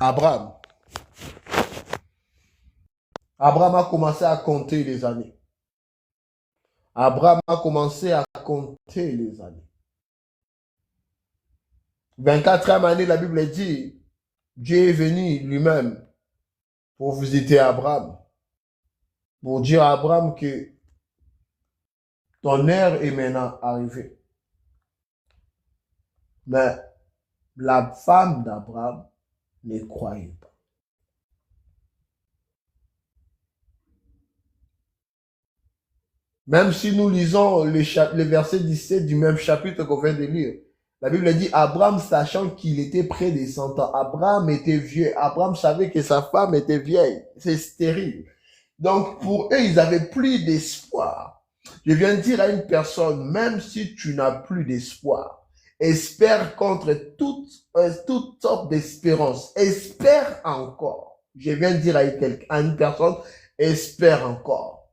Abraham. Abraham a commencé à compter les années. Abraham a commencé à compter les années. 24e année, la Bible dit, Dieu est venu lui-même pour visiter Abraham, pour dire à Abraham que ton heure est maintenant arrivée. Mais la femme d'Abraham ne croyait pas. Même si nous lisons le verset 17 du même chapitre qu'on vient de lire, la Bible dit, Abraham, sachant qu'il était près des 100 ans, Abraham était vieux, Abraham savait que sa femme était vieille, c'est stérile. Donc pour eux, ils n'avaient plus d'espoir. Je viens de dire à une personne, même si tu n'as plus d'espoir, espère contre toute sorte d'espérance, espère encore. Je viens de dire à une personne, espère encore.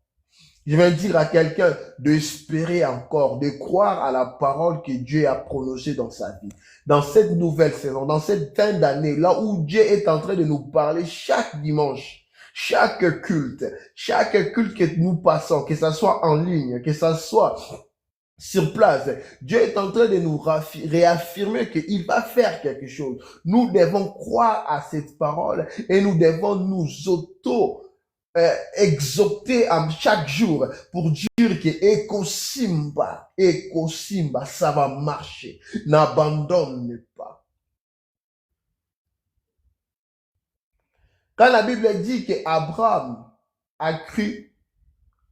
Je viens de dire à quelqu'un d'espérer encore, de croire à la parole que Dieu a prononcée dans sa vie. Dans cette nouvelle saison, dans cette fin d'année, là où Dieu est en train de nous parler chaque dimanche, chaque culte que nous passons, que ce soit en ligne, que ce soit sur place, Dieu est en train de nous réaffirmer qu'il va faire quelque chose. Nous devons croire à cette parole et nous devons nous exhorter chaque jour pour dire que Eko Simba, ça va marcher. N'abandonne pas. Quand la Bible dit que Abraham a cru,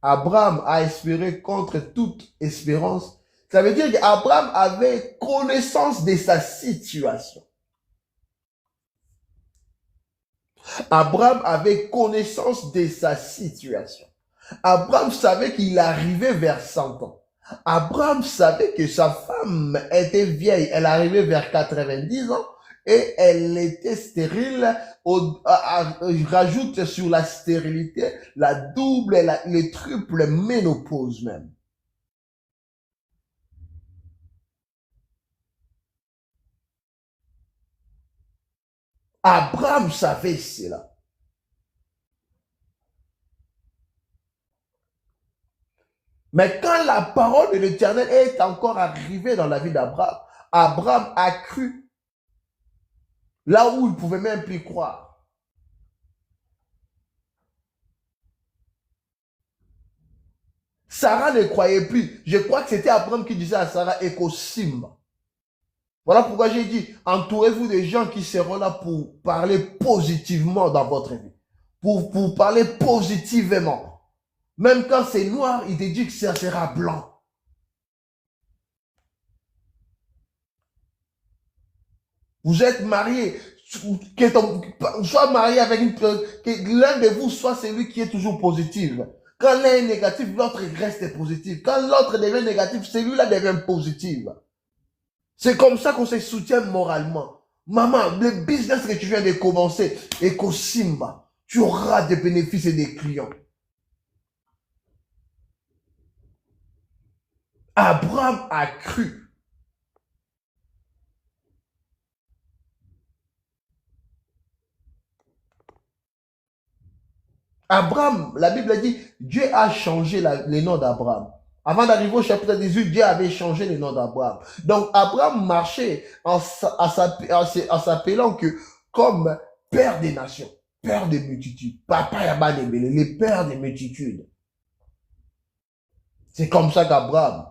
Abraham a espéré contre toute espérance, ça veut dire qu'Abraham avait connaissance de sa situation. Abraham avait connaissance de sa situation. Abraham savait qu'il arrivait vers 100 ans. Abraham savait que sa femme était vieille. Elle arrivait vers 90 ans et elle était stérile. Rajoute sur la stérilité la double et le triple ménopause même. Abraham savait cela. Mais quand la parole de l'Éternel est encore arrivée dans la vie d'Abraham, Abraham a cru là où il ne pouvait même plus croire. Sarah ne croyait plus. Je crois que c'était Abraham qui disait à Sarah, Eko Simba. Voilà pourquoi j'ai dit, entourez-vous des gens qui seront là pour parler positivement dans votre vie. Pour parler positivement. Même quand c'est noir, il te dit que ça sera blanc. Vous êtes marié, soit marié avec l'un de vous soit celui qui est toujours positif. Quand l'un est négatif, l'autre reste positif. Quand l'autre devient négatif, celui-là devient positif. C'est comme ça qu'on se soutient moralement. Maman, le business que tu viens de commencer, Eko Simba, tu auras des bénéfices et des clients. Abraham a cru. Abraham, la Bible dit, Dieu a changé les noms d'Abraham. Avant d'arriver au chapitre 18, Dieu avait changé le nom d'Abraham. Donc, Abraham marchait en s'appelant que comme père des nations, père des multitudes, papa Yabanebele, le père des multitudes. C'est comme ça qu'Abraham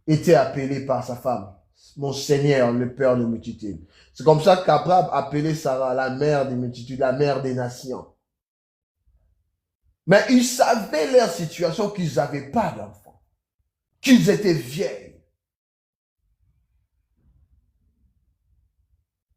était appelé par sa femme, mon Seigneur, le père des multitudes. C'est comme ça qu'Abraham appelait Sarah la mère des multitudes, la mère des nations. Mais ils savaient leur situation qu'ils n'avaient pas d'enfants, qu'ils étaient vieilles.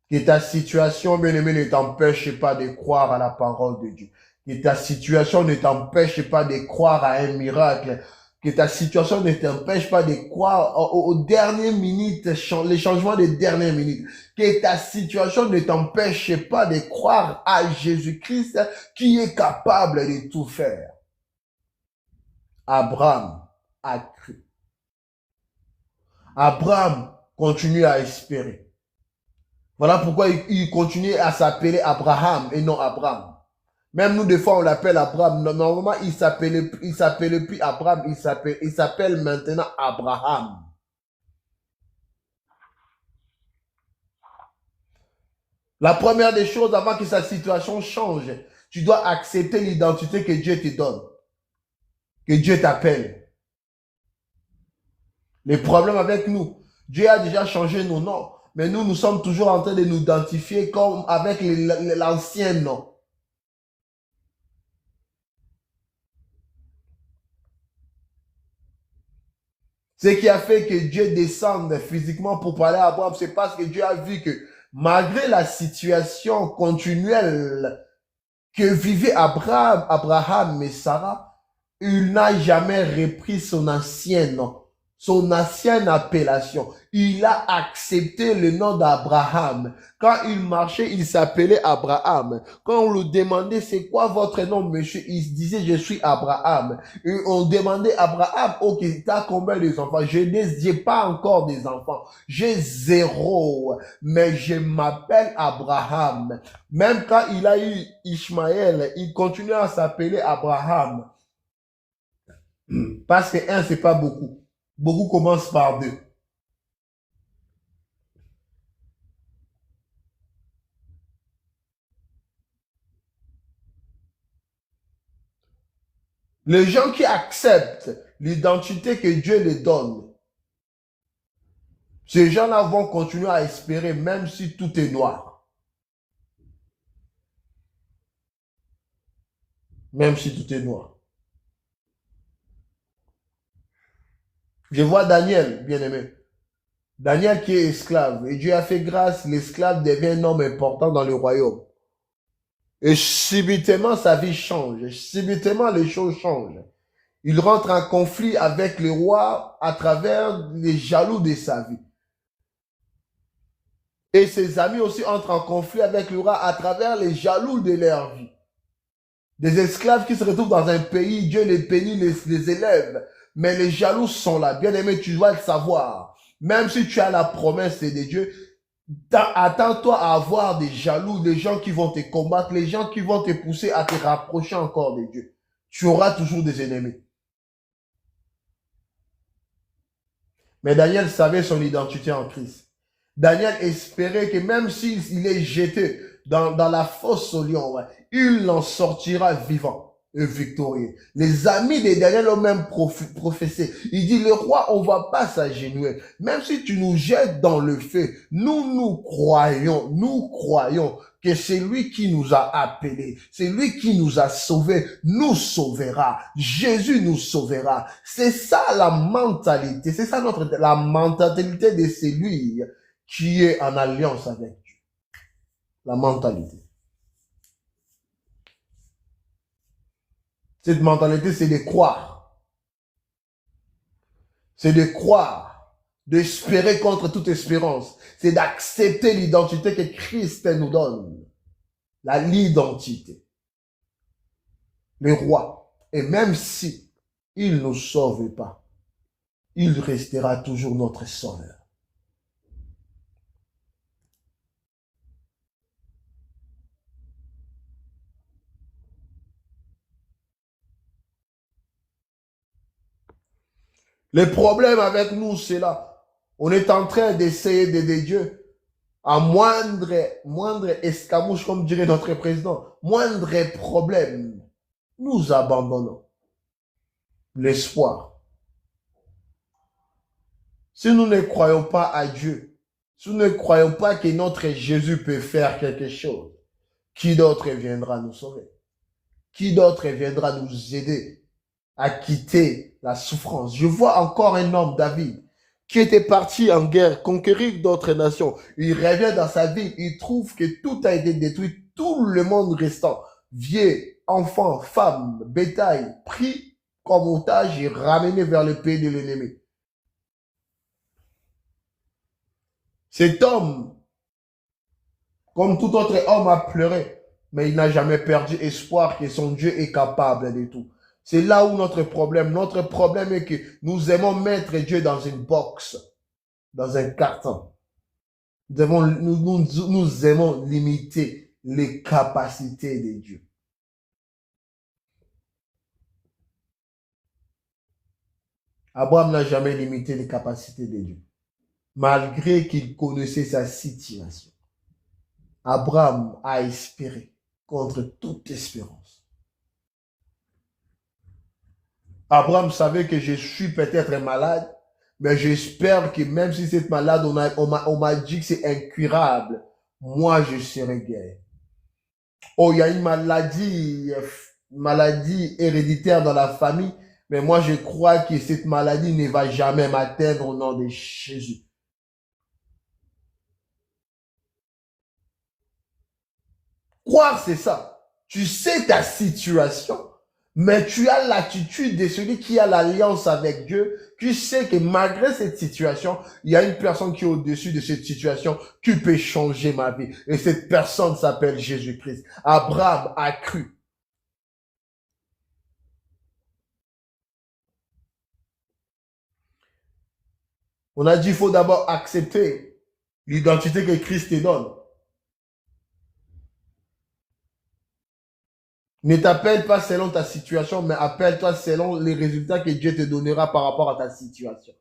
Que ta situation, bien-aimé, ne t'empêche pas de croire à la parole de Dieu. Que ta situation ne t'empêche pas de croire à un miracle. Que ta situation ne t'empêche pas de croire aux dernières minutes, les changements des dernières minutes. Que ta situation ne t'empêche pas de croire à Jésus-Christ qui est capable de tout faire. Abraham a cru. Abraham continue à espérer. Voilà pourquoi il continue à s'appeler Abraham et non Abraham. Même nous, des fois, on l'appelle Abraham. Normalement, il s'appelle plus Abraham, il s'appelle maintenant Abraham. La première des choses, avant que sa situation change, tu dois accepter l'identité que Dieu te donne, que Dieu t'appelle. Les problèmes avec nous, Dieu a déjà changé nos noms, mais nous sommes toujours en train de nous identifier comme avec l'ancien nom. Ce qui a fait que Dieu descende physiquement pour parler à Abraham, c'est parce que Dieu a vu que malgré la situation continuelle que vivaient Abraham et Sarah, il n'a jamais repris son ancien nom, son ancienne appellation. Il a accepté le nom d'Abraham. Quand il marchait, il s'appelait Abraham. Quand on lui demandait c'est quoi votre nom, monsieur, il disait je suis Abraham. Et on demandait Abraham, ok, t'as combien d'enfants? Je n'ai pas encore des enfants. J'ai 0, mais je m'appelle Abraham. Même quand il a eu Ishmaël, il continue à s'appeler Abraham. Parce que 1, c'est pas beaucoup. Beaucoup commencent par 2. Les gens qui acceptent l'identité que Dieu les donne, ces gens-là vont continuer à espérer même si tout est noir. Même si tout est noir. Je vois Daniel, bien aimé. Daniel qui est esclave. Et Dieu a fait grâce, l'esclave devient un homme important dans le royaume. Et subitement, sa vie change. Subitement, les choses changent. Il rentre en conflit avec le roi à travers les jaloux de sa vie. Et ses amis aussi entrent en conflit avec le roi à travers les jaloux de leur vie. Des esclaves qui se retrouvent dans un pays, Dieu les bénit, les élève. Mais les jaloux sont là. Bien aimé, tu dois le savoir. Même si tu as la promesse de Dieu, attends-toi à avoir des jaloux, des gens qui vont te combattre, les gens qui vont te pousser à te rapprocher encore de Dieu. Tu auras toujours des ennemis. Mais Daniel savait son identité en Christ. Daniel espérait que même s'il est jeté dans la fosse au lion, il en sortira vivant et victorieux. Les amis de Daniel ont même prophétisé. Il dit, le roi, on va pas s'agenouiller. Même si tu nous jettes dans le feu, nous croyons que c'est lui qui nous a appelés, c'est lui qui nous a sauvés, nous sauvera. Jésus nous sauvera. C'est ça la mentalité, c'est ça la mentalité de celui qui est en alliance avec Dieu. La mentalité. Cette mentalité, c'est de croire. C'est de croire, d'espérer contre toute espérance. C'est d'accepter l'identité que Christ nous donne. L'identité. Le roi. Et même si il ne nous sauve pas, il restera toujours notre sauveur. Le problème avec nous, c'est là. On est en train d'essayer d'aider Dieu. À moindre escamouche, comme dirait notre président, moindre problème, nous abandonnons l'espoir. Si nous ne croyons pas à Dieu, si nous ne croyons pas que notre Jésus peut faire quelque chose, qui d'autre viendra nous sauver? Qui d'autre viendra nous aider à quitter la souffrance? Je vois encore un homme, David, qui était parti en guerre, conquérir d'autres nations. Il revient dans sa ville, il trouve que tout a été détruit, tout le monde restant, vieux, enfants, femmes, bétail, pris comme otage et ramené vers le pays de l'ennemi. Cet homme, comme tout autre homme, a pleuré, mais il n'a jamais perdu espoir que son Dieu est capable de tout. C'est là où notre problème est que nous aimons mettre Dieu dans une box, dans un carton. Nous aimons limiter les capacités de Dieu. Abraham n'a jamais limité les capacités de Dieu, malgré qu'il connaissait sa situation. Abraham a espéré contre toute espérance. Abraham savait que je suis peut-être malade, mais j'espère que même si cette malade, on m'a dit que c'est incurable, moi je serai guéri. Oh, il y a une maladie héréditaire dans la famille, mais moi je crois que cette maladie ne va jamais m'atteindre au nom de Jésus. Croire, c'est ça. Tu sais ta situation, mais tu as l'attitude de celui qui a l'alliance avec Dieu. Tu sais que malgré cette situation, il y a une personne qui est au-dessus de cette situation qui peut changer ma vie. Et cette personne s'appelle Jésus-Christ. Abraham a cru. On a dit qu'il faut d'abord accepter l'identité que Christ te donne. Ne t'appelle pas selon ta situation, mais appelle-toi selon les résultats que Dieu te donnera par rapport à ta situation.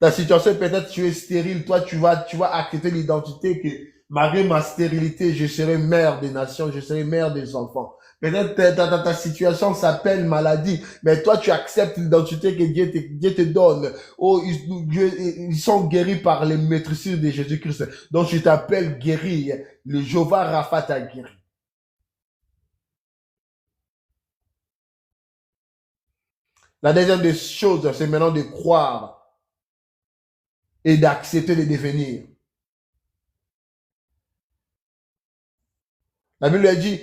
Ta situation, peut-être tu es stérile, toi tu vas accepter l'identité que malgré ma stérilité, je serai mère des nations, je serai mère des enfants. Peut-être ta situation s'appelle maladie, mais toi tu acceptes l'identité que Dieu te donne. Oh, ils sont guéris par les maîtrises de Jésus-Christ. Donc tu t'appelles guéri. Le Jéhovah Rapha t'a guéri. La deuxième des choses, c'est maintenant de croire et d'accepter de devenir. La Bible a dit,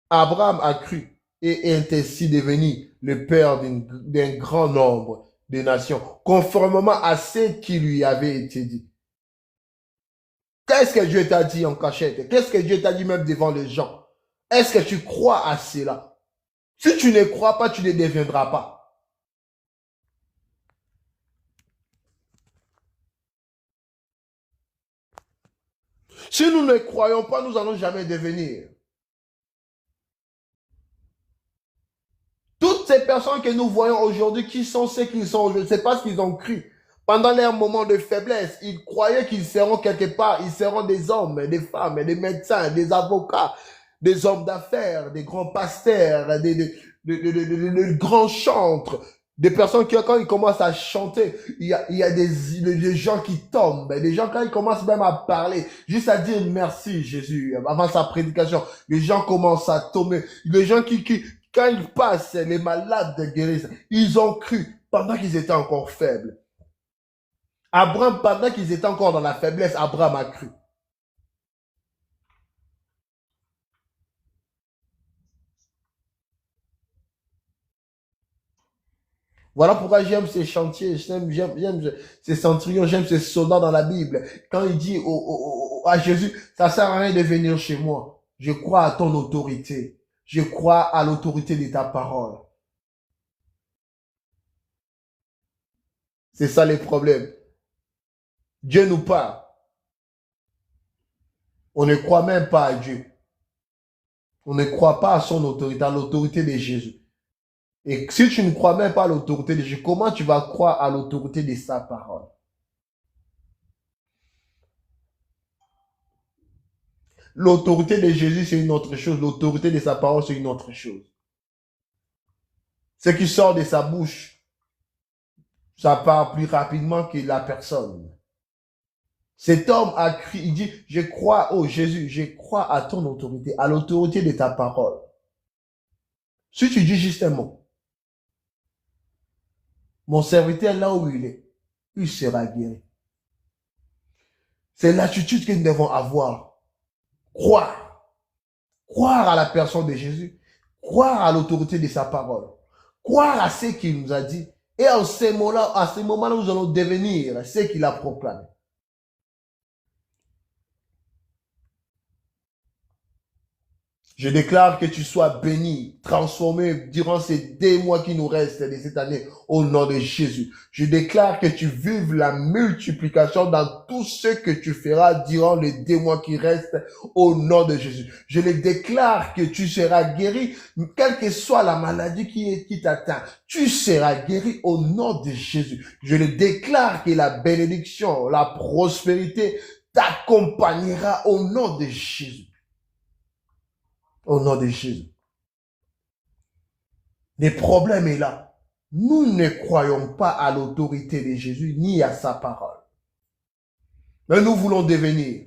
Abraham a cru et est ainsi devenu le père d'un grand nombre de nations, conformément à ce qui lui avait été dit. Qu'est-ce que Dieu t'a dit en cachette? Qu'est-ce que Dieu t'a dit même devant les gens? Est-ce que tu crois à cela? Si tu ne crois pas, tu ne deviendras pas. Si nous ne croyons pas, nous n'allons jamais devenir. Toutes ces personnes que nous voyons aujourd'hui, qui sont ceux qu'ils sont aujourd'hui, c'est parce qu'ils ont cru. Pendant leur moment de faiblesse, ils croyaient qu'ils seront quelque part, ils seront des hommes, des femmes, des médecins, des avocats, des hommes d'affaires, des grands pasteurs, des grands chantres, des personnes qui, quand ils commencent à chanter, il y a des gens qui tombent, des gens quand ils commencent même à parler, juste à dire merci Jésus, avant sa prédication, les gens commencent à tomber, les gens quand ils passent, les malades de guérissent, ils ont cru pendant qu'ils étaient encore faibles. Abraham, pendant qu'ils étaient encore dans la faiblesse, Abraham a cru. Voilà pourquoi j'aime ces chantiers, j'aime ces centurions, j'aime ces soldats dans la Bible. Quand il dit à Jésus, ça sert à rien de venir chez moi. Je crois à ton autorité. Je crois à l'autorité de ta parole. C'est ça les problèmes. Dieu nous parle. On ne croit même pas à Dieu. On ne croit pas à son autorité, à l'autorité de Jésus. Et si tu ne crois même pas à l'autorité de Jésus, comment tu vas croire à l'autorité de sa parole? L'autorité de Jésus, c'est une autre chose. L'autorité de sa parole, c'est une autre chose. Ce qui sort de sa bouche, ça part plus rapidement que la personne. Cet homme a crié, il dit, je crois, oh Jésus, je crois à ton autorité, à l'autorité de ta parole. Si tu dis juste un mot, mon serviteur là où il sera guéri. C'est l'attitude que nous devons avoir. Croire. Croire à la personne de Jésus. Croire à l'autorité de sa parole. Croire à ce qu'il nous a dit. Et à ce moment-là, nous allons devenir ce qu'il a proclamé. Je déclare que tu sois béni, transformé durant ces 2 mois qui nous restent de cette année au nom de Jésus. Je déclare que tu vives la multiplication dans tout ce que tu feras durant les 2 mois qui restent au nom de Jésus. Je le déclare que tu seras guéri, quelle que soit la maladie qui t'atteint. Tu seras guéri au nom de Jésus. Je le déclare que la bénédiction, la prospérité t'accompagnera au nom de Jésus. Au nom de Jésus. Le problème est là. Nous ne croyons pas à l'autorité de Jésus ni à sa parole. Mais nous voulons devenir.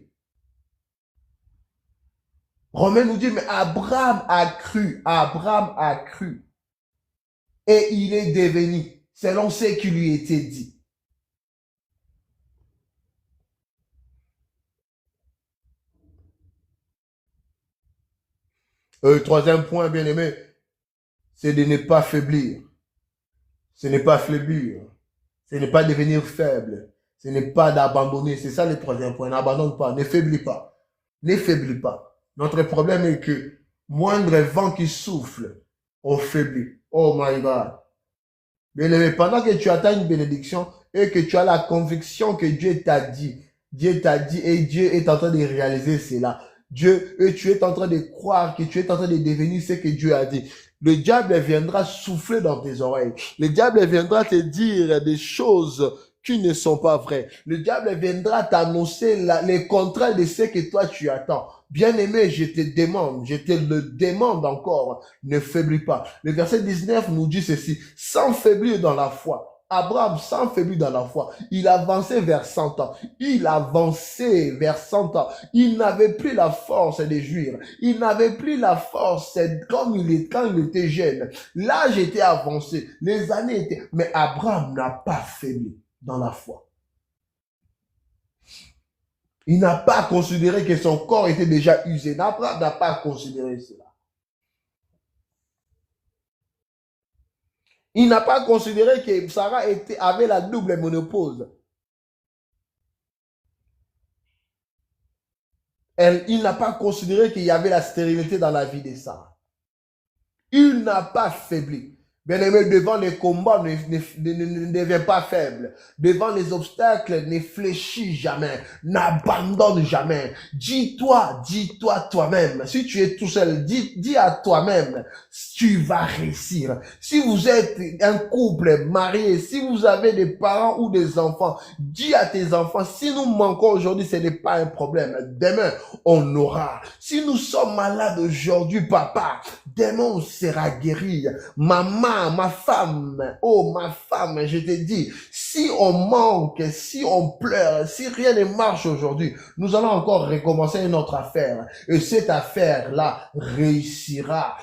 Romain nous dit, mais Abraham a cru. Abraham a cru. Et il est devenu selon ce qui lui était dit. Troisième point, bien aimé, c'est de ne pas faiblir. Ce n'est pas faiblir. Ce n'est pas devenir faible. Ce n'est pas d'abandonner. C'est ça le troisième point. N'abandonne pas. Ne faiblis pas. Ne faiblis pas. Notre problème est que moindre vent qui souffle, on faiblit. Oh my God. Bien aimé, pendant que tu attends une bénédiction et que tu as la conviction que Dieu t'a dit et Dieu est en train de réaliser cela. Et tu es en train de croire que tu es en train de devenir ce que Dieu a dit. Le diable viendra souffler dans tes oreilles. Le diable viendra te dire des choses qui ne sont pas vraies. Le diable viendra t'annoncer les contraires de ce que toi tu attends. Bien-aimé, je te le demande encore, ne faiblis pas. Le verset 19 nous dit ceci, sans faiblir dans la foi. Abraham, sans faiblir dans la foi, il avançait vers 100 ans. Il avançait vers 100 ans. Il n'avait plus la force de jouir. Il n'avait plus la force quand il était jeune. L'âge était avancé. Les années étaient... Mais Abraham n'a pas faibli dans la foi. Il n'a pas considéré que son corps était déjà usé. Abraham n'a pas considéré cela. Il n'a pas considéré que Sarah avait la double ménopause. Il n'a pas considéré qu'il y avait la stérilité dans la vie de Sarah. Il n'a pas faibli. Bien-aimé, devant les combats, ne deviens pas faible. Devant les obstacles, ne fléchis jamais. N'abandonne jamais. Dis-toi toi-même. Si tu es tout seul, dis à toi-même, tu vas réussir. Si vous êtes un couple marié, si vous avez des parents ou des enfants, dis à tes enfants, si nous manquons aujourd'hui, ce n'est pas un problème. Demain, on aura. Si nous sommes malades aujourd'hui, papa, demain, on sera guéri. Maman, ma femme, oh ma femme, je te dis, si on manque, si on pleure, si rien ne marche aujourd'hui, nous allons encore recommencer une autre affaire. Et cette affaire-là réussira.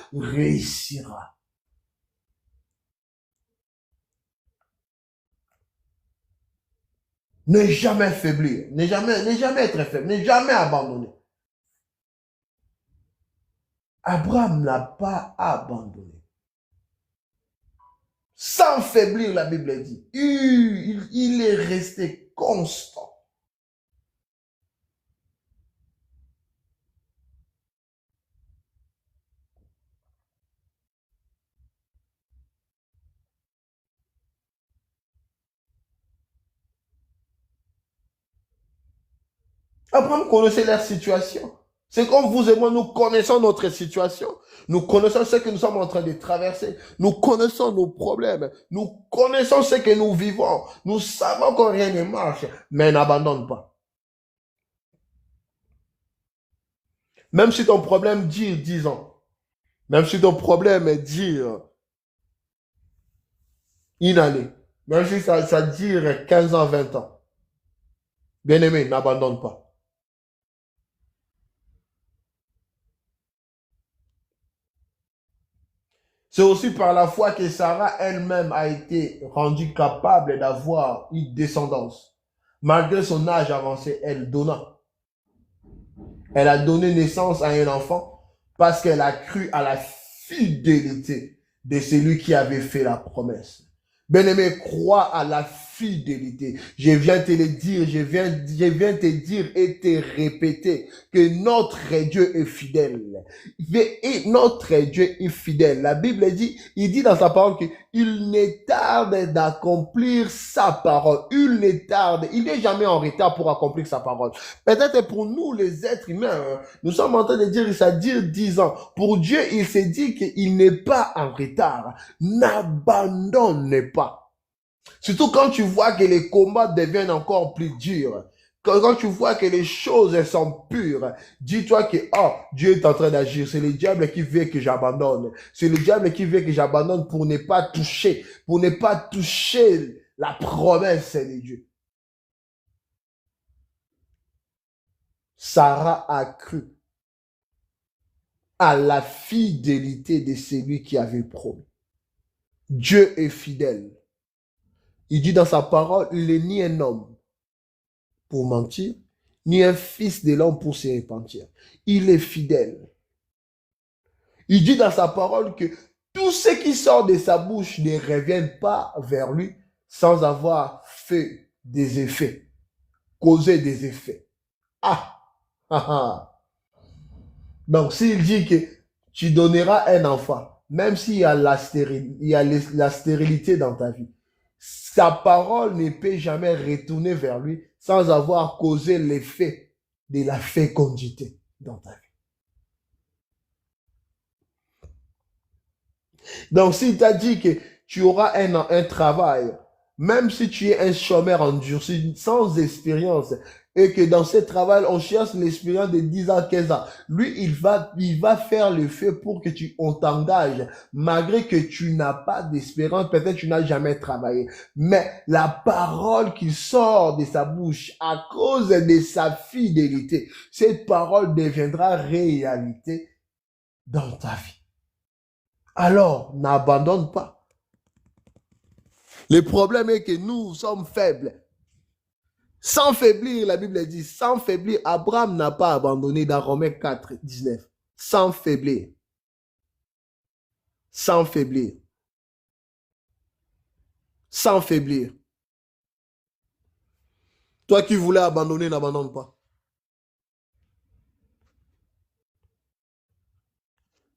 Ne jamais faiblir, ne jamais être faible, ne jamais abandonner. Abraham n'a pas abandonné. Sans faiblir, la Bible dit. Il est resté constant. Abraham connaissait leur situation. C'est comme vous et moi, nous connaissons notre situation. Nous connaissons ce que nous sommes en train de traverser. Nous connaissons nos problèmes. Nous connaissons ce que nous vivons. Nous savons que rien ne marche, mais n'abandonne pas. Même si ton problème dure 10 ans, même si ton problème dure une année, même si ça dure 15 ans, 20 ans, bien-aimé, n'abandonne pas. C'est aussi par la foi que Sarah elle-même a été rendue capable d'avoir une descendance. Malgré son âge avancé, elle donna. Elle a donné naissance à un enfant parce qu'elle a cru à la fidélité de celui qui avait fait la promesse. Bien-aimé, crois à la fidélité. Je viens te le dire, je viens te dire et te répéter que notre Dieu est fidèle. Et notre Dieu est fidèle. La Bible dit, il dit dans sa parole qu'il ne tarde d'accomplir sa parole. Il ne tarde, il n'est jamais en retard pour accomplir sa parole. Peut-être pour nous, les êtres humains, nous sommes en train de dire, ça dure 10 ans. Pour Dieu, il s'est dit qu'il n'est pas en retard. N'abandonne pas. Surtout quand tu vois que les combats deviennent encore plus durs. Quand tu vois que les choses sont pures, dis-toi que Dieu est en train d'agir. C'est le diable qui veut que j'abandonne. C'est le diable qui veut que j'abandonne pour ne pas toucher la promesse de Dieu. Sarah a cru à la fidélité de celui qui avait promis. Dieu est fidèle. Il dit dans sa parole, il n'est ni un homme pour mentir, ni un fils de l'homme pour se repentir. Il est fidèle. Il dit dans sa parole que tout ce qui sort de sa bouche ne revient pas vers lui sans avoir fait des effets, causé des effets. Donc, s'il dit que tu donneras un enfant, même s'il y a la stérilité dans ta vie, sa parole ne peut jamais retourner vers lui sans avoir causé l'effet de la fécondité dans ta vie. Donc, s'il t'a dit que tu auras un travail, même si tu es un chômeur endurci, sans expérience, et que dans ce travail, on cherche l'expérience de 10 ans, 15 ans, lui, il va faire le fait pour que on t'engage, malgré que tu n'as pas d'espérance, peut-être tu n'as jamais travaillé. Mais la parole qui sort de sa bouche à cause de sa fidélité, cette parole deviendra réalité dans ta vie. Alors, n'abandonne pas. Le problème est que nous sommes faibles. Sans faiblir, la Bible dit, sans faiblir, Abraham n'a pas abandonné dans Romains 4, 19. Sans faiblir. Sans faiblir. Sans faiblir. Toi qui voulais abandonner, n'abandonne pas.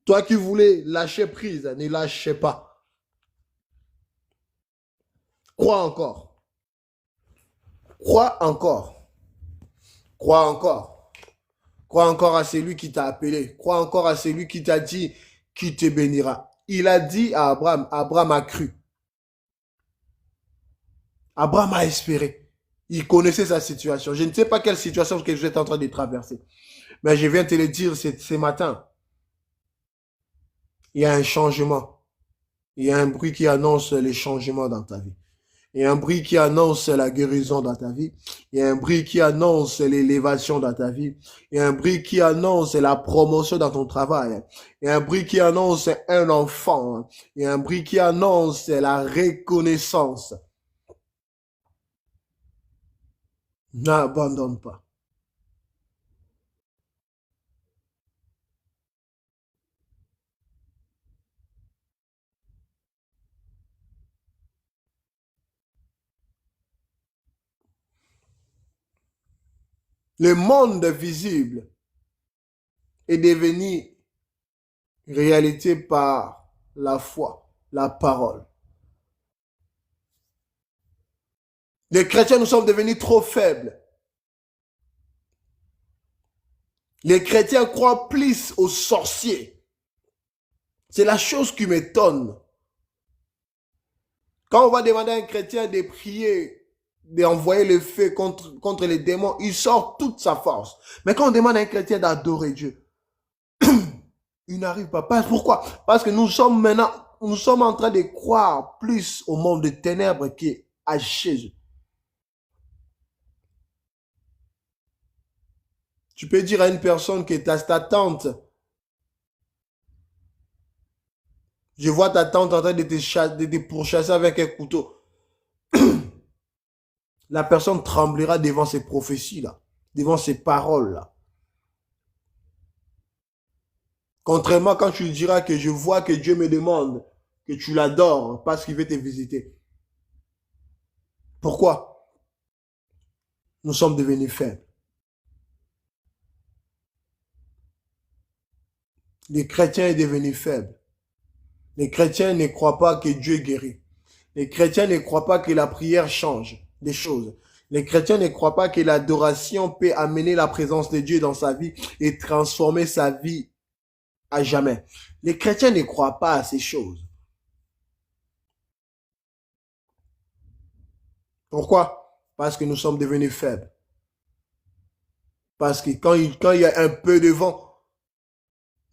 Toi qui voulais lâcher prise, ne lâchez pas. Crois encore. Crois encore. Crois encore. Crois encore à celui qui t'a appelé. Crois encore à celui qui t'a dit qu'il te bénira. Il a dit à Abraham, Abraham a cru. Abraham a espéré. Il connaissait sa situation. Je ne sais pas quelle situation que vous êtes en train de traverser. Mais je viens te le dire ce matin. Il y a un changement. Il y a un bruit qui annonce les changements dans ta vie. Il y a un bruit qui annonce la guérison dans ta vie. Il y a un bruit qui annonce l'élévation dans ta vie. Il y a un bruit qui annonce la promotion dans ton travail. Il y a un bruit qui annonce un enfant. Il y a un bruit qui annonce la reconnaissance. N'abandonne pas. Le monde visible est devenu réalité par la foi, la parole. Les chrétiens, nous sommes devenus trop faibles. Les chrétiens croient plus aux sorciers. C'est la chose qui m'étonne. Quand on va demander à un chrétien de prier, d'envoyer le feu contre les démons, il sort toute sa force. Mais quand on demande à un chrétien d'adorer Dieu, il n'arrive pas. Pourquoi? Parce que nous sommes en train de croire plus au monde des ténèbres qu'à Jésus. Tu peux dire à une personne que ta tante, je vois ta tante en train de te pourchasser avec un couteau. La personne tremblera devant ces prophéties-là, devant ces paroles-là. Contrairement quand tu diras que je vois que Dieu me demande que tu l'adores parce qu'il veut te visiter. Pourquoi? Nous sommes devenus faibles. Les chrétiens sont devenus faibles. Les chrétiens ne croient pas que Dieu guérit. Les chrétiens ne croient pas que la prière change des choses. Les chrétiens ne croient pas que l'adoration peut amener la présence de Dieu dans sa vie et transformer sa vie à jamais. Les chrétiens ne croient pas à ces choses. Pourquoi? Parce que nous sommes devenus faibles. Parce que quand il y a un peu de vent,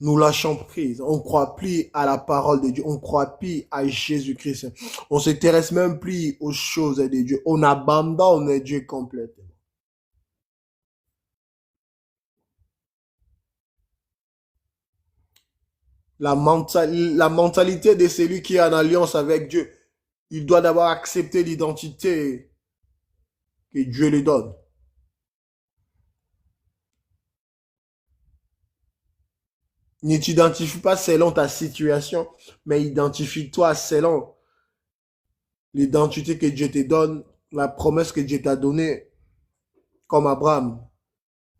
nous lâchons prise. On ne croit plus à la parole de Dieu. On ne croit plus à Jésus-Christ. On ne s'intéresse même plus aux choses de Dieu. On abandonne Dieu complètement. La mentalité de celui qui est en alliance avec Dieu, il doit d'abord accepter l'identité que Dieu lui donne. Ne t'identifie pas selon ta situation, mais identifie-toi selon l'identité que Dieu te donne, la promesse que Dieu t'a donnée, comme Abraham.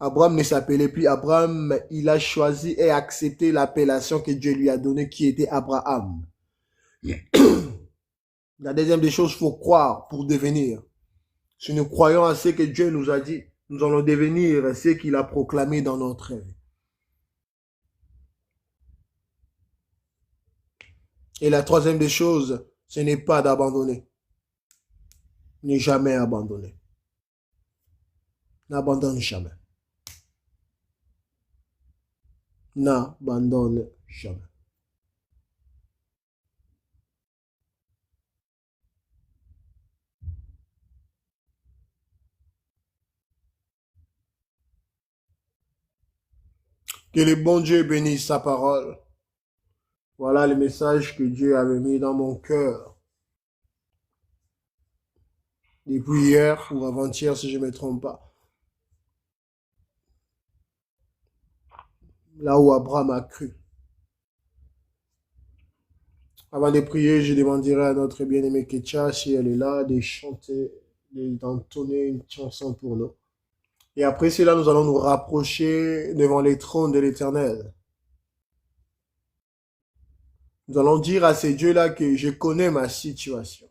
Abraham ne s'appelait plus Abraham, mais il a choisi et accepté l'appellation que Dieu lui a donnée, qui était Abraham. La deuxième des choses, il faut croire pour devenir. Si nous croyons à ce que Dieu nous a dit, nous allons devenir ce qu'il a proclamé dans notre vie. Et la troisième des choses, ce n'est pas d'abandonner. Ne jamais abandonner. N'abandonne jamais. N'abandonne jamais. Que le bon Dieu bénisse sa parole. Voilà le message que Dieu avait mis dans mon cœur. Depuis hier ou avant-hier, si je ne me trompe pas. Là où Abraham a cru. Avant de prier, je demanderai à notre bien-aimée Ketcha, si elle est là, de chanter, d'entonner une chanson pour nous. Et après cela, nous allons nous rapprocher devant les trônes de l'Éternel. Nous allons dire à ces dieux-là que je connais ma situation.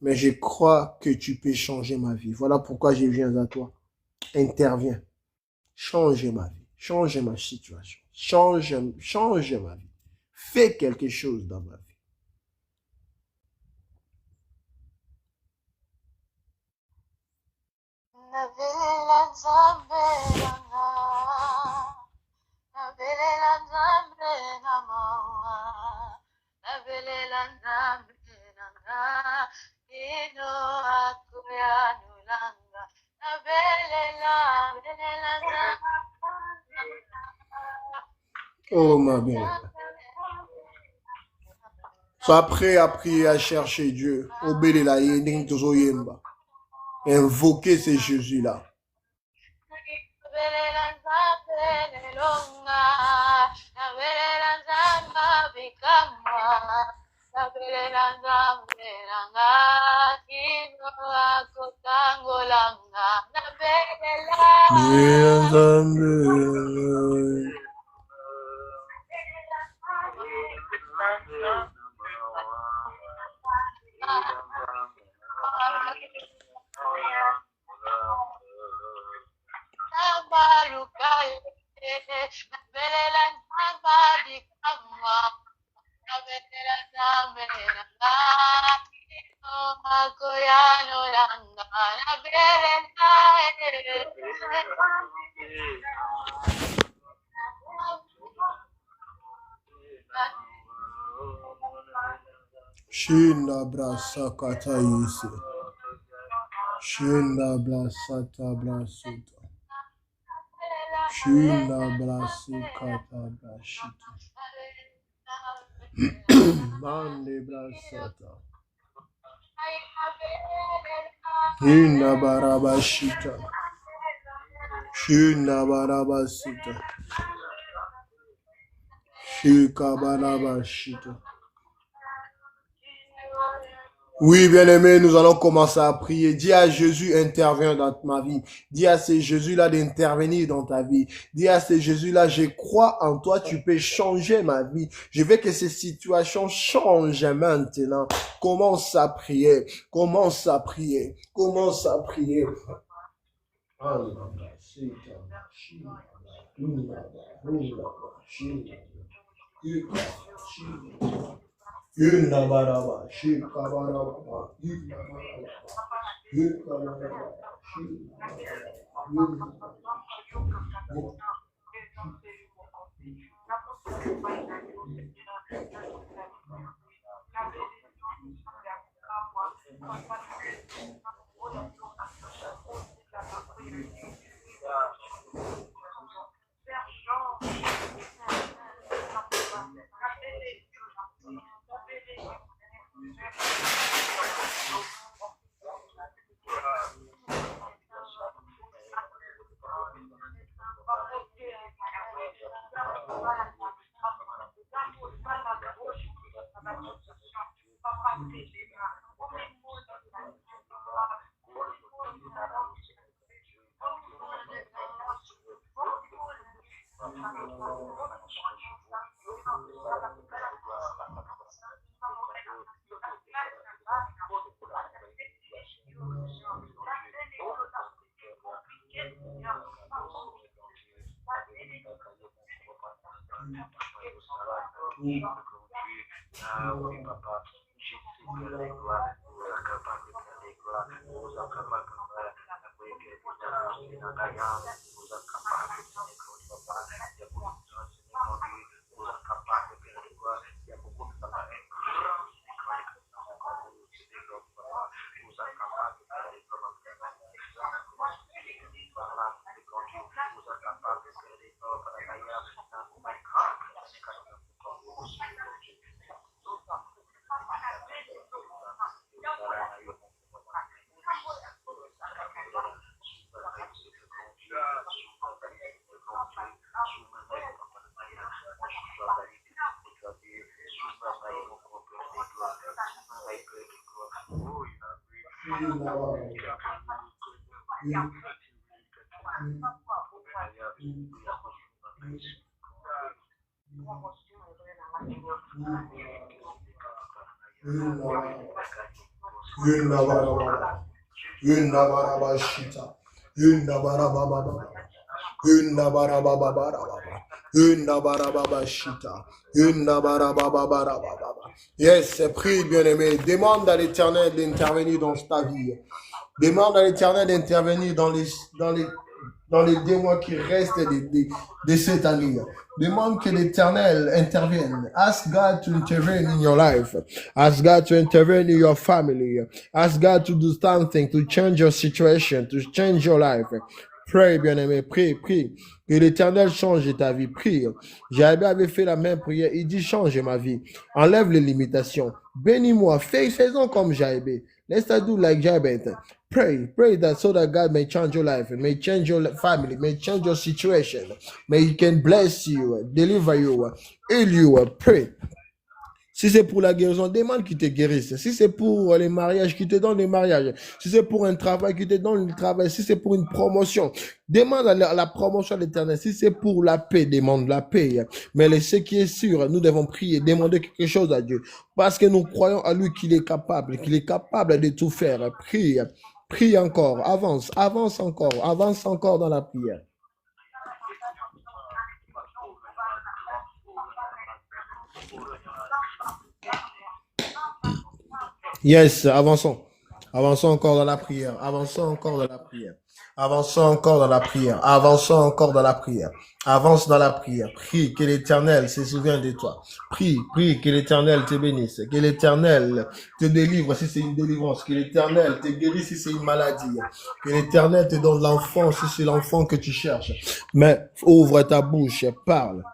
Mais je crois que tu peux changer ma vie. Voilà pourquoi je viens à toi. Interviens. Change ma vie. Change ma situation. Change ma vie. Fais quelque chose dans ma vie. Oh ma bien. Sois prêt à prier, à chercher Dieu. Invoquer ce Jésus-là. Shinda brasa kata yisi. Shinda brasata brasuta. Shinda brasi kata brashita. Mande brasata. Shinda barabashita. Shinda barabasita. Shika barabashita. Oui, bien-aimé, nous allons commencer à prier. Dis à Jésus, interviens dans ma vie. Dis à ce Jésus-là d'intervenir dans ta vie. Dis à ce Jésus-là, je crois en toi, tu peux changer ma vie. Je veux que ces situations changent maintenant. Commence à prier. Commence à prier. Commence à prier. Yunnabaraba, shikabaraba, yunnabaraba, yunnabaraba, yunnabaraba, shita, yunnabaraba, yunnabaraba, yunnabaraba, shita, yunnabaraba. Yes, prie, bien-aimé. Demande à l'Éternel d'intervenir dans ta vie. Demande à l'Éternel d'intervenir dans les 2 mois qui restent de cette année. Demande que l'Éternel intervienne. Ask God to intervene in your life. Ask God to intervene in your family. Ask God to do something, to change your situation, to change your life. Prie, bien-aimé, prie, prie. Que l'Éternel change ta vie. Prie. Jaïbe avait fait la même prière. Il dit, change ma vie. Enlève les limitations. Bénis-moi. Faisons comme Jaïbe. Let's do like Jabez. Pray that so that God may change your life, may change your family, may change your situation, may He can bless you, deliver you, heal you. Pray. Si c'est pour la guérison, demande qu'il te guérisse. Si c'est pour les mariages, qu'il te donne les mariages. Si c'est pour un travail, qu'il te donne le travail. Si c'est pour une promotion, demande à la promotion de l'Éternel. Si c'est pour la paix, demande la paix. Mais ce qui est sûr, nous devons prier, demander quelque chose à Dieu. Parce que nous croyons à lui qu'il est capable de tout faire. Prie, prie encore, avance encore dans la prière. Yes, avançons. Avançons encore dans la prière. Avançons encore dans la prière. Avançons encore dans la prière. Avançons encore dans la prière. Avance dans la prière. Prie que l'Éternel se souvienne de toi. Prie que l'Éternel te bénisse. Que l'Éternel te délivre si c'est une délivrance. Que l'Éternel te guérisse si c'est une maladie. Que l'Éternel te donne l'enfant si c'est l'enfant que tu cherches. Mais ouvre ta bouche, parle.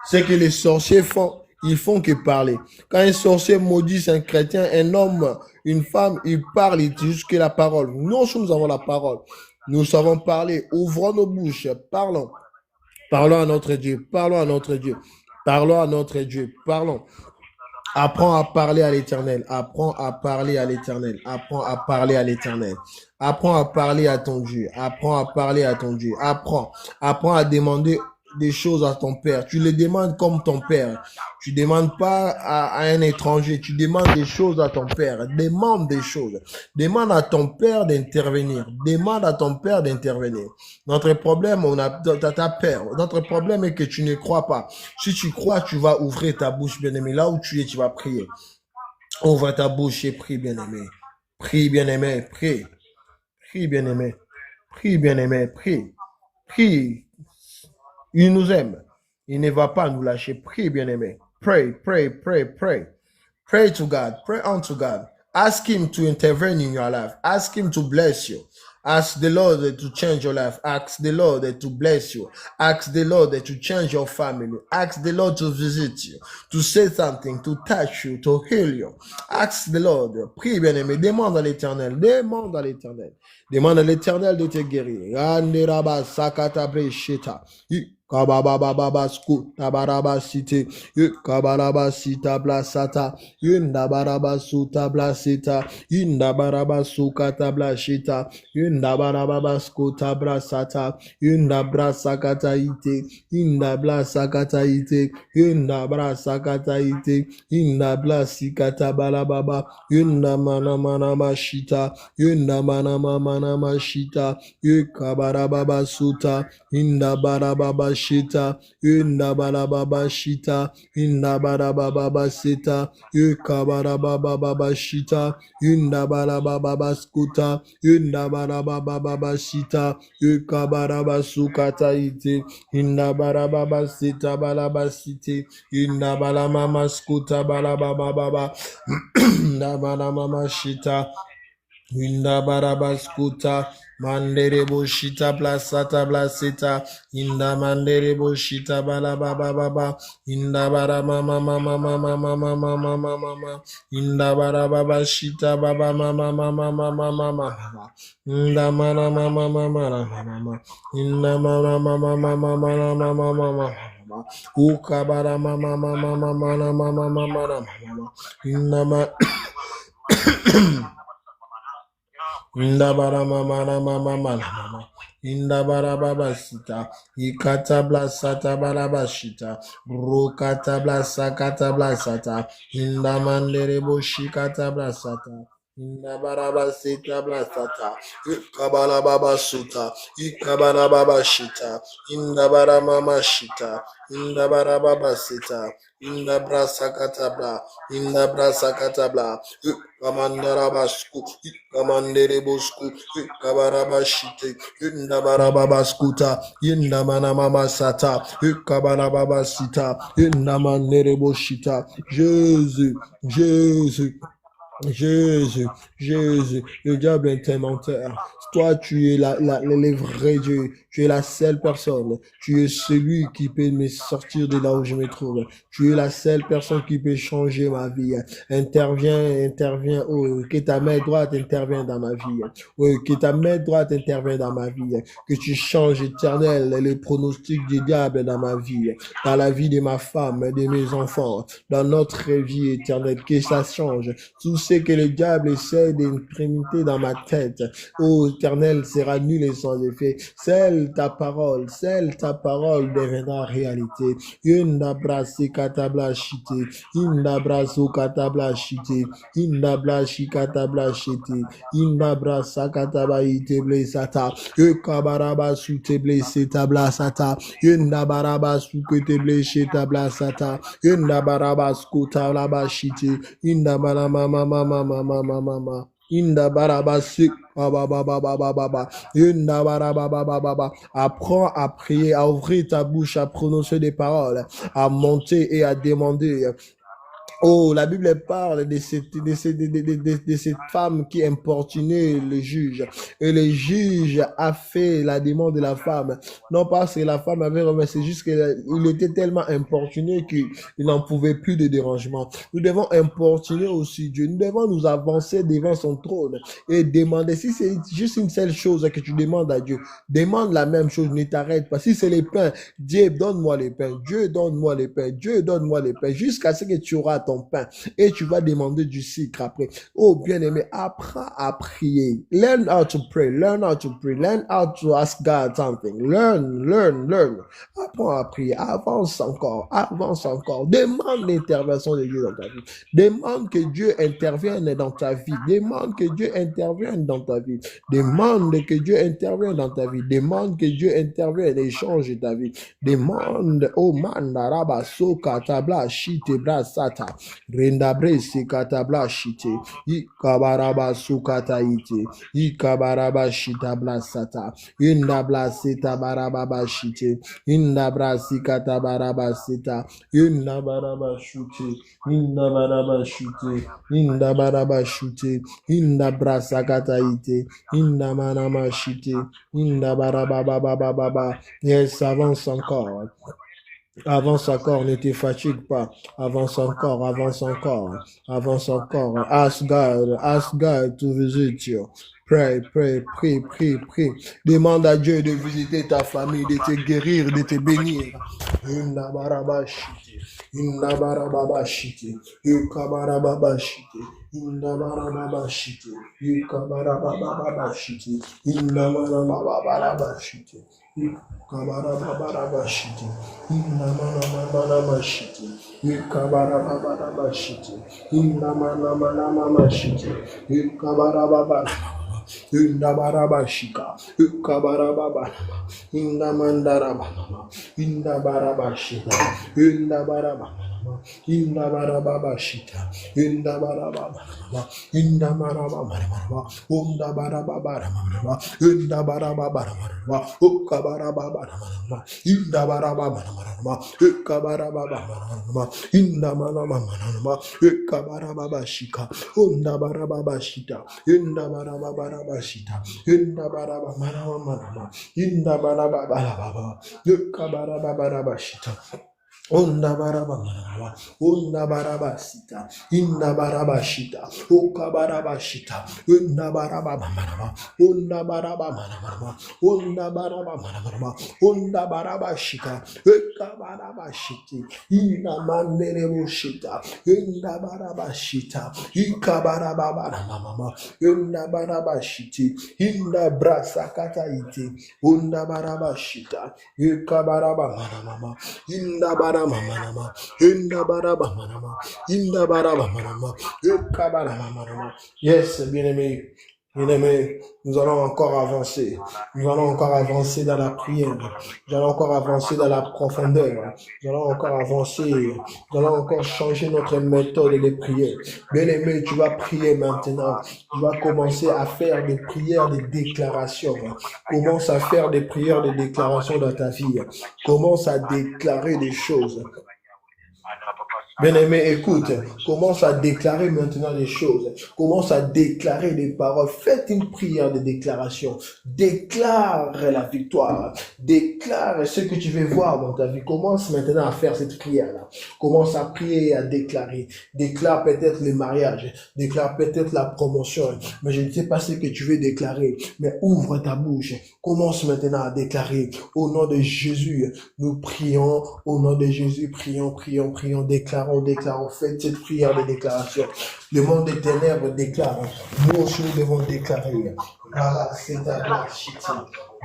Ce que les sorciers font, ils font que parler. Quand un sorcier maudit un chrétien, un homme, une femme, il parle, il dit juste la parole. Nous avons la parole. Nous savons parler. Ouvrons nos bouches, parlons. Parlons à notre Dieu, parlons à notre Dieu. Parlons à notre Dieu, parlons. Apprends à parler à l'Éternel. Apprends à parler à l'Éternel. Apprends à parler à l'Éternel. Apprends à parler à ton Dieu. Apprends à parler à ton Dieu. Apprends. Apprends à demander des choses à ton Père. Tu les demandes comme ton Père. Tu demandes pas à un étranger. Tu demandes des choses à ton Père. Demande des choses. Demande à ton Père d'intervenir. Demande à ton Père d'intervenir. Notre problème, t'as peur. Notre problème est que tu ne crois pas. Si tu crois, tu vas ouvrir ta bouche, bien-aimé. Là où tu es, tu vas prier. Ouvre ta bouche et prie, bien-aimé. Prie, bien-aimé. Prie. Prie, bien-aimé. Prie, bien-aimé. Prie. Prie. Il nous aime. Il ne va pas nous lâcher. Prie, bien-aimé. Pray, pray, pray, pray. Pray to God. Pray unto God. Ask Him to intervene in your life. Ask Him to bless you. Ask the Lord to change your life. Ask the Lord to bless you. Ask the Lord to change your family. Ask the Lord to visit you, to say something, to touch you, to heal you. Ask the Lord. Prie, bien-aimé. Demande à l'Éternel. Demande à l'Éternel. Demande à l'Éternel de te guérir. Kababa sku tabaraba site kabaraba sita blasata yunda baraba suta blasita yunda baraba suka tablashita yunda baraba sku tabrasata yunda brasakata ite yunda brasakata ite yunda brasakata ite yunda blasikata balababa yunda mana mashita yunda mana mashita ykabaraba suta inda barababa shita, inda barababa shita, inda barababa sita, yukabarababa shita, inda barababa skuta, inda barababa shita, yukabaraba sukata ite, inda barababa sita baraba site, inda balamama skuta barababa, inda balamama shita, inda barabaskuta mandere boshita plasata blaseta inda mandere boshita balababa inda barama mama mama mama mama mama mama inda barababa shita baba mama mama mama mama inda mana mama mama mama inda mama mama mama mama mama mama ukabara mama mama mama mama mama mama inda Indabara mama mama mama. Indabara baba sita. Ikata blasata barabashita. Rokata blasakata blasata. Indamandere boshikata blasata. Indabaraba sita blasata. Ikabala baba suta. Ikabala baba shita. Indabara mama shita. Indabara baba sita. Indabra sakatabla. Indabra sakatabla. Kamandarabasku, Kamanderebosku, Kabarabashite, Indabarababaskuta, Indamanamama Sata, Kabarababasita, Indamandereboshita. Jésus, Jésus. Jésus, Jésus, le diable est un menteur. Toi, tu es le vrai Dieu. Tu es la seule personne. Tu es celui qui peut me sortir de là où je me trouve. Tu es la seule personne qui peut changer ma vie. Interviens, oh, que ta main droite intervienne dans ma vie. Oh, que ta main droite intervienne dans ma vie. Que tu changes, éternel, les pronostics du diable dans ma vie, dans la vie de ma femme, de mes enfants, dans notre vie éternelle. Que ça change. Tout ce que le diable essaie d'imprimenter dans ma tête, ô éternel, sera nul et sans effet. Seule ta parole deviendra réalité. Inda brasi katabla shite, inda braso katabla shite, inda blashi katabla shite, inda brasa kataba ite blesata, kabaraba su te bleseta blasata, inda baraba su que te bleseta blasata, inda baraba skuta laba shite, inda barama mama mama mama mama. Inda barabasik baba baba baba baba inda baraba baba baba. Apprends à prier, à ouvrir ta bouche, à prononcer des paroles, à monter et à demander. Oh, la Bible parle de cette femme qui importunait le juge. Et le juge a fait la demande de la femme. Non parce que la femme avait remis, c'est juste qu'il était tellement importuné qu'il n'en pouvait plus de dérangement. Nous devons importuner aussi Dieu. Nous devons nous avancer devant son trône et demander. Si c'est juste une seule chose que tu demandes à Dieu, demande la même chose, ne t'arrête pas. Si c'est les pains, Dieu donne-moi les pains. Dieu donne-moi les pains. Dieu donne-moi les pains. Jusqu'à ce que tu auras ton ton pain et tu vas demander du sucre après. Oh, bien-aimé, apprends à prier. Learn how to pray. Learn how to pray. Learn how to ask God something. Learn. Apprends à prier. Avance encore. Demande l'intervention de Dieu dans ta vie. Demande que Dieu intervienne dans ta vie. Demande que Dieu intervienne dans ta vie. Demande que Dieu intervienne dans ta vie. Demande que Dieu intervienne et change ta vie. Demande, oh man, raba soka tabla shite bra sata. Rendabre sika tabla shite. Ikabaraba suka taite. Ikabaraba shita bla sata. Indabla sita baraba shite. Indabra sika tabaraba sita. Indabaraba shute. Indabaraba shute. Indabaraba shute. Indabra sakataite. Indamanama shite. Indabaraba. Yes, avance encore. Avance encore, ne te fatigue pas. Avance encore. Ask God to visit you. Pray. Demande à Dieu de visiter ta famille, de te guérir, de te bénir. Kabarabashiti, Inamanamashiti, Kabarabashiti, Inamanamashiti, Kabarababa, Indabarabashika, Kabarababa, Indamandaraba, Indabarabashita, Indabarabashita, Indabarababa, Indabarababa, Indabarababa, Indabarababa, Ukabarababa, Indabarababa, Ukabarababa, Indamanama, Ukabarabashika, Undabarabashita, Indabarabashita, Indabarababa, Indabarababa, Ukabarabashita. Undabarabasita, Indabarabashita, Ukabarabashita, Undabarabashika, Ukabarabashiti, Inamanderebushita, Indabarabashita, Ikabarababa, Undabarabashiti, Indabrasakataiti, Undabarabashita, Ikabarababa, Indabaramanama, Indabaramanama. Yes, bien-aimé, nous allons encore avancer. Nous allons encore avancer dans la prière. Nous allons encore avancer dans la profondeur. Nous allons encore avancer. Nous allons encore changer notre méthode de prière. Bien-aimé, tu vas prier maintenant. Tu vas commencer à faire des prières de déclaration. Commence à faire des prières de déclaration dans ta vie. Commence à déclarer des choses. Bien-aimé, écoute, commence à déclarer maintenant des choses. Commence à déclarer des paroles. Faites une prière de déclaration. Déclare la victoire. Déclare ce que tu veux voir dans ta vie. Commence maintenant à faire cette prière-là. Commence à prier et à déclarer. Déclare peut-être le mariage. Déclare peut-être la promotion. Mais je ne sais pas ce que tu veux déclarer. Mais ouvre ta bouche. Commence maintenant à déclarer. Au nom de Jésus, nous prions. Au nom de Jésus, prions. Déclarons, faites cette prière de déclaration. Le monde des ténèbres déclare. Nous aussi, nous devons déclarer.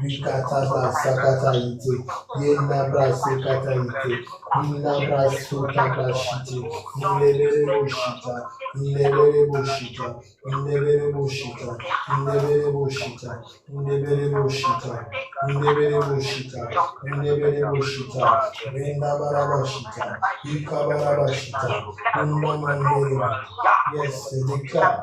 Bikataza sakataite, yenabra sekataite, inabra sukabra shite, inebere boshita, inebere boshita, inebere boshita, inebere boshita, inebere boshita, inebere boshita, inebere boshita, renabara boshita, ikabara boshita, unamandere. Yes, declare.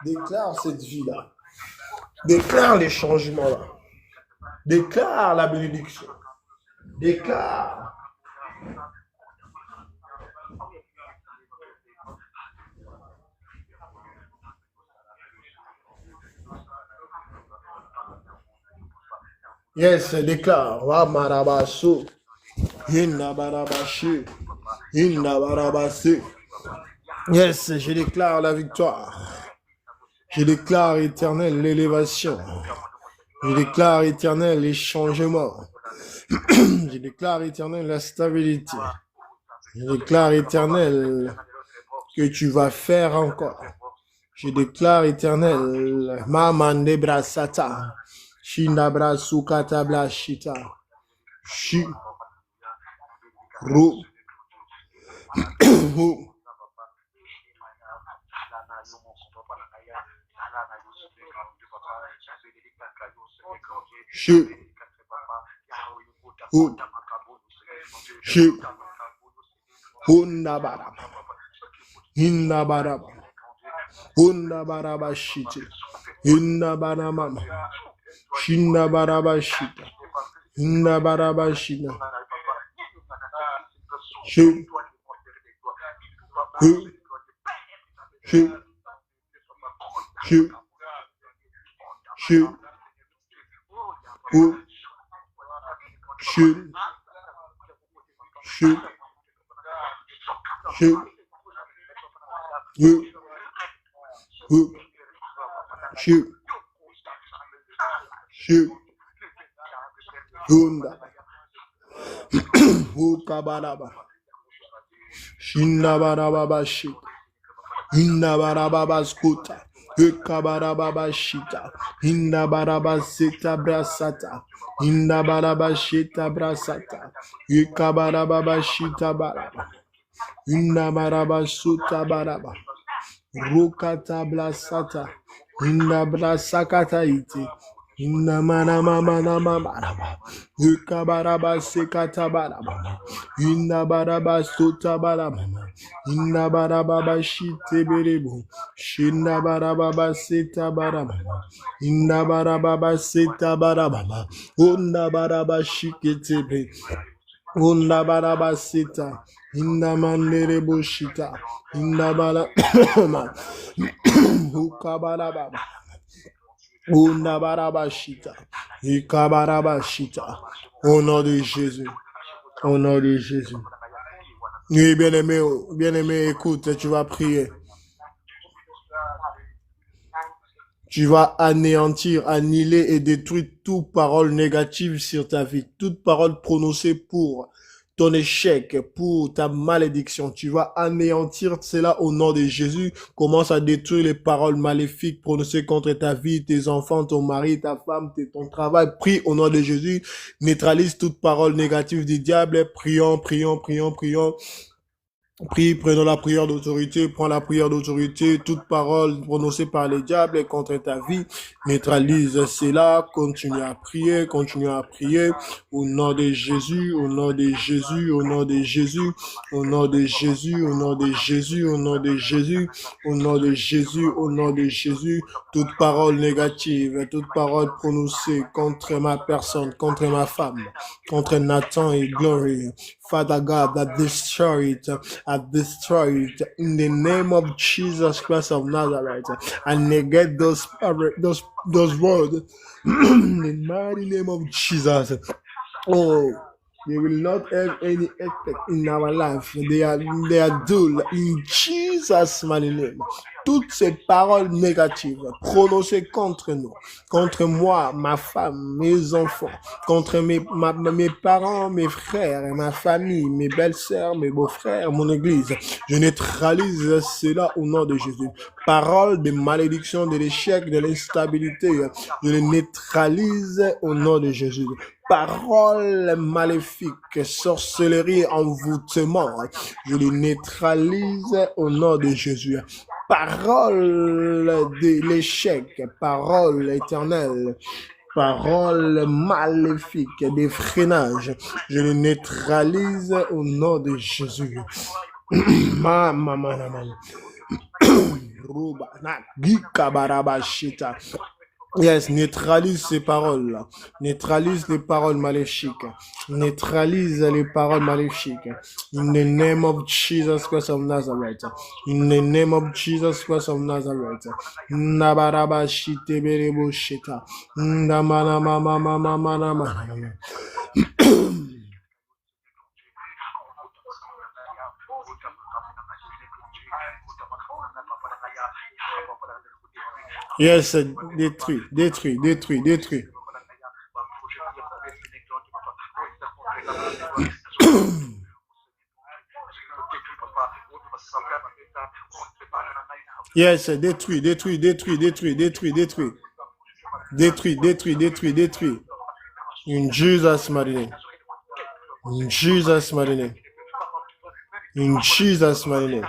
Déclare cette vie-là. Déclare les changements-là. Déclare la bénédiction. Déclare. Yes, déclare. Wa marabasu. Hinna barabashi. Hinna barabasi. Yes, je déclare la victoire. Je déclare éternel l'élévation. Je déclare éternel les changements. Je déclare éternel la stabilité. Je déclare éternel que tu vas faire encore. Je déclare éternel Mamande brasata. Shinabra sukata blashita. Shi. Ru. Hu. Shoot. Hoot. Shoot. Hundabaraba. Hindabaraba. Hundabaraba shiti. Hindabarama. Shindabaraba shita. Hindabaraba shita. Shoot. Hoot. Shoot. Shoot. Shoot. Hoot. Shoot. Shoot. Shoot. Hoot. Hoot. Shoot. Shoot. Hunda. Hukabaraba. Shindabaraba shit. Hindabaraba skuta. Hukabaraba shita. Hindabaraba sita brasata. Hindabaraba shita brasata. Hukabaraba shita baraba. Hindabaraba suta baraba. Rukata blasata. Hindabrasakata iti. Hindamanamamanamaraba. Hukabaraba sekata baraba. Hindabaraba suta baraba. Hindabaraba shite berebo. Shindabaraba seta baraba. Hindabaraba seta baraba. Hundabaraba shiketebe. Hundabaraba seta. Hindamanderebo shita. Hindabaraba. Hukabaraba. Hundabarabashita. Ikabarabashita. Au nom de Jésus. Au nom de Jésus. Oui, bien-aimé, écoute, tu vas prier. Tu vas anéantir, annihiler et détruire toute parole négative sur ta vie, toute parole prononcée pour ton échec, pour ta malédiction. Tu vas anéantir cela au nom de Jésus. Commence à détruire les paroles maléfiques prononcées contre ta vie, tes enfants, ton mari, ta femme, ton travail. Prie au nom de Jésus. Neutralise toute parole négative du diable. Prions. Prie, prenons la prière d'autorité, prends la prière d'autorité, toute parole prononcée par les diables contre ta vie, neutralise cela, continue à prier, au nom de Jésus, au nom de Jésus, au nom de Jésus, au nom de Jésus, au nom de Jésus, au nom de Jésus, au nom de Jésus, au nom de Jésus, toute parole négative, toute parole prononcée contre ma personne, contre ma femme, contre Nathan et Glory, Father God, that destroy it. I destroy it in the name of Jesus Christ of Nazareth. I negate those words in the mighty name of Jesus. Oh, they will not have any effect in our life. They are dull in Jesus' mighty name. Toutes ces paroles négatives prononcées contre nous, contre moi, ma femme, mes enfants, contre mes parents, mes frères, ma famille, mes belles-sœurs, mes beaux-frères, mon église, je neutralise cela au nom de Jésus. Paroles de malédiction, de l'échec, de l'instabilité, je les neutralise au nom de Jésus. Paroles maléfiques, sorcellerie, envoûtement, je les neutralise au nom de Jésus. Parole de l'échec, parole éternelle, parole maléfique, des freinages, je les neutralise au nom de Jésus. Yes, neutralise ces paroles-là. Neutralise les paroles maléfiques. Neutralise les paroles maléfiques. In the name of Jesus Christ of Nazareth. In the name of Jesus Christ of Nazareth. Nabaraba shite berebo shita. Ndamana mama mama mama mama. Yes, détruit. Yes, détruit. In Jesus' mighty name. In Jesus' mighty name. In Jesus' mighty name.